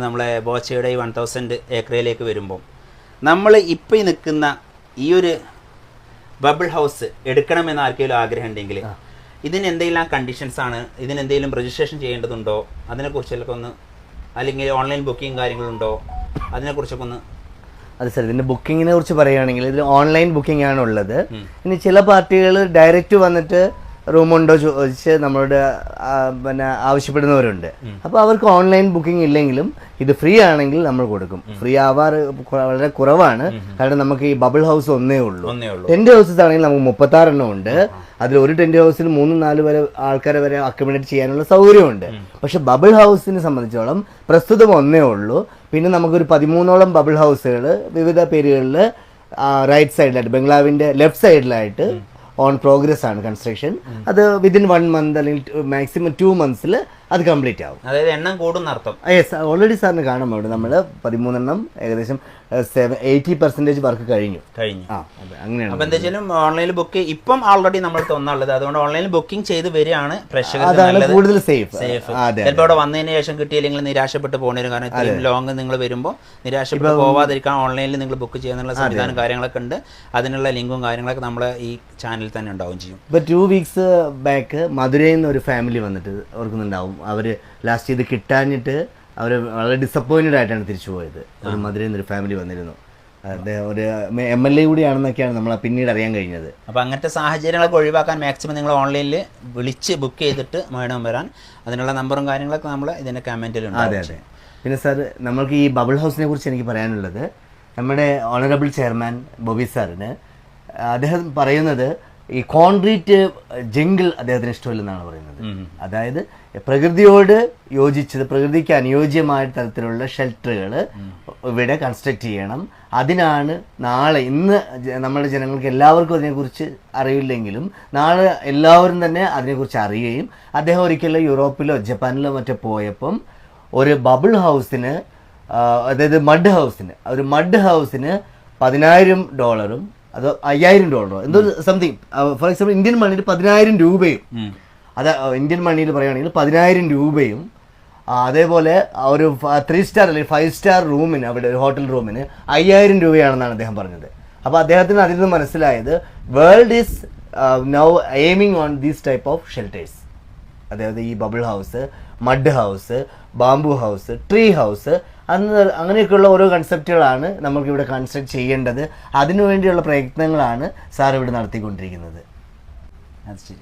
നമ്മളെ ബോച്ചയുടെ ഈ 1000 ഏക്കറിലേക്ക് വരുമ്പോൾ നമ്മൾ ഇപ്പോൾ ഈ നിൽക്കുന്ന ഈ ഒരു ബബിൾ ഹൗസ് എടുക്കണമെന്ന് ആർക്കെങ്കിലും ആഗ്രഹം ഉണ്ടെങ്കിൽ ഇതിന് എന്തെങ്കിലും കണ്ടീഷൻസ് ആണ്, ഇതിന് എന്തെങ്കിലും രജിസ്ട്രേഷൻ ചെയ്യേണ്ടതുണ്ടോ, അതിനെക്കുറിച്ചൊക്കെ ഒന്ന്, അല്ലെങ്കിൽ ഓൺലൈൻ ബുക്കിംഗ് കാര്യങ്ങളുണ്ടോ, അതിനെക്കുറിച്ചൊക്കെ ഒന്ന്. അതെ സാർ, ഇതിൻ്റെ ബുക്കിങ്ങിനെ കുറിച്ച് പറയുകയാണെങ്കിൽ ഇതിൽ ഓൺലൈൻ ബുക്കിംഗ് ആണ് ഉള്ളത്. ഇനി ചില പാർട്ടികൾ ഡയറക്റ്റ് വന്നിട്ട് റൂമുണ്ടോ ചോദിച്ച് നമ്മളോട് പിന്നെ ആവശ്യപ്പെടുന്നവരുണ്ട്. അപ്പോൾ അവർക്ക് ഓൺലൈൻ ബുക്കിംഗ് ഇല്ലെങ്കിലും ഇത് ഫ്രീ ആണെങ്കിൽ നമ്മൾ കൊടുക്കും. ഫ്രീ ആവാറ് വളരെ കുറവാണ്, കാരണം നമുക്ക് ഈ ബബിൾ ഹൗസ് ഒന്നേ ഉള്ളൂ. ടെന്റ് ഹൗസസ് ആണെങ്കിൽ നമുക്ക് 36 എണ്ണം ഉണ്ട്. അതിൽ ഒരു ടെന്റ് ഹൗസിൽ 3-4 വരെ ആൾക്കാരെ വരെ അക്കോമഡേറ്റ് ചെയ്യാനുള്ള സൗകര്യമുണ്ട്. പക്ഷെ ബബിൾ ഹൗസിനെ സംബന്ധിച്ചോളം പ്രസ്തുതം ഒന്നേ ഉള്ളൂ. പിന്നെ നമുക്കൊരു 13ഓളം ബബിൾ ഹൗസുകൾ വിവിധ പേരുകളിൽ റൈറ്റ് സൈഡിലായിട്ട്, ബംഗ്ലാവിൻ്റെ ലെഫ്റ്റ് സൈഡിലായിട്ട് ഓൺ പ്രോഗ്രസ് ആണ് കൺസ്ട്രക്ഷൻ. അത് വിതിൻ 1 മന്ത് അല്ലെങ്കിൽ മാക്സിമം 2 മന്ത്സിൽ അത് കംപ്ലീറ്റ് ആവും. അതായത് എണ്ണം കൂടുന്ന അർത്ഥം. യെസ്, ഓൾറെഡി സാറിന് കാണാം അവിടെ നമ്മൾ 13 എണ്ണം ഏകദേശം 80% വർക്ക് കഴിഞ്ഞു. അങ്ങനെയാണ്. അപ്പോൾ എന്താ വെച്ചാലും ഓൺലൈനിൽ ബുക്ക് ഇപ്പം ഓൾറെഡി നമ്മൾ തോന്നാനുള്ളത്, അതുകൊണ്ട് ഓൺലൈനിൽ ബുക്കിംഗ് ചെയ്ത് വരികയാണ് പ്രേക്ഷകർ. അതാണ് കൂടുതൽ സേഫ്. ചിലപ്പോൾ അവിടെ വന്നതിന് ശേഷം കിട്ടിയില്ലെങ്കിൽ നിരാശപ്പെട്ട് പോകേണ്ടി വരും. കാരണം ഇത്രയും ലോങ് നിങ്ങൾ വരുമ്പോൾ നിരാശപ്പെട്ട് പോവാതിരിക്കാൻ ഓൺലൈനിൽ നിങ്ങൾ ബുക്ക് ചെയ്യാനുള്ള സംവിധാനം കാര്യങ്ങളൊക്കെ ഉണ്ട്. അതിനുള്ള ലിങ്കും കാര്യങ്ങളൊക്കെ നമ്മൾ ഈ ചാനലിൽ തന്നെ ഉണ്ടാവും ചെയ്യും. ഇപ്പോൾ 2 വീക്സ് ബാക്ക് മധുരയിൽ നിന്ന് ഒരു ഫാമിലി വന്നിട്ട് ഓർക്കുന്നുണ്ടാവും. അവർ ലാസ്റ്റ് ഇത് കിട്ടാഞ്ഞിട്ട് അവർ വളരെ ഡിസപ്പോയിൻറ്റഡ് ആയിട്ടാണ് തിരിച്ചു പോയത്. ഒരു മധുരയിൽ നിന്നൊരു ഫാമിലി വന്നിരുന്നു. അദ്ദേഹം ഒരു MLA കൂടിയാണെന്നൊക്കെയാണ് നമ്മൾ പിന്നീട് അറിയാൻ കഴിഞ്ഞത്. അപ്പോൾ അങ്ങനത്തെ സാഹചര്യങ്ങളൊക്കെ ഒഴിവാക്കാൻ മാക്സിമം നിങ്ങൾ ഓൺലൈനിൽ വിളിച്ച് ബുക്ക് ചെയ്തിട്ട് മേഡം വരാൻ, അതിനുള്ള നമ്പറും കാര്യങ്ങളൊക്കെ നമ്മൾ ഇതിൻ്റെ കമൻറ്റിലുണ്ട്. അതെ അതെ. പിന്നെ സാർ, നമ്മൾക്ക് ഈ ബബിൾ ഹൗസിനെ കുറിച്ച് എനിക്ക് പറയാനുള്ളത്, നമ്മുടെ ഓണറബിൾ ചെയർമാൻ ബോബി സാറിന് അദ്ദേഹം പറയുന്നത് ഈ കോൺക്രീറ്റ് ജംഗിൾ അദ്ദേഹത്തിന് ഇഷ്ടമില്ലെന്നാണ് പറയുന്നത്. അതായത് പ്രകൃതിയോട് യോജിച്ചത്, പ്രകൃതിക്ക് അനുയോജ്യമായ തരത്തിലുള്ള ഷെൽട്ടറുകൾ ഇവിടെ കൺസ്ട്രക്ട് ചെയ്യണം. അതിനാണ് ഇന്ന് നമ്മുടെ ജനങ്ങൾക്ക് എല്ലാവർക്കും അതിനെക്കുറിച്ച് അറിയില്ലെങ്കിലും നാളെ എല്ലാവരും തന്നെ അതിനെക്കുറിച്ച് അറിയുകയും, അദ്ദേഹം ഒരിക്കലും യൂറോപ്പിലോ ജപ്പാനിലോ മറ്റോ പോയപ്പം ഒരു ബബിൾ ഹൗസിന്, അതായത് മഡ് ഹൗസിന് $10,000 അത് $5,000 എന്തോ സംതിങ്, ഫോർ എക്സാമ്പിൾ ഇന്ത്യൻ മണിയിൽ 10,000 രൂപയും, അത് ഇന്ത്യൻ മണിയിൽ പറയുകയാണെങ്കിൽ 10,000 രൂപയും, അതേപോലെ ഒരു 3 സ്റ്റാർ അല്ലെങ്കിൽ 5 സ്റ്റാർ റൂമിന്, അവിടെ ഒരു ഹോട്ടൽ റൂമിന് 5,000 രൂപയാണെന്നാണ് അദ്ദേഹം പറഞ്ഞത്. അപ്പോൾ അദ്ദേഹത്തിന് അതിൽ നിന്ന് മനസ്സിലായത് world is now aiming on these type of shelters. അതായത് ഈ bubble house, mud house, bamboo house, tree house, അങ്ങനെയൊക്കെയുള്ള ഓരോ കൺസെപ്റ്റുകളാണ് നമുക്കിവിടെ കൺസ്ട്രക്ട് ചെയ്യേണ്ടത്. അതിനുവേണ്ടിയുള്ള പ്രയത്നങ്ങളാണ് സാർ ഇവിടെ നടത്തിക്കൊണ്ടിരിക്കുന്നത്. അത് ശരി.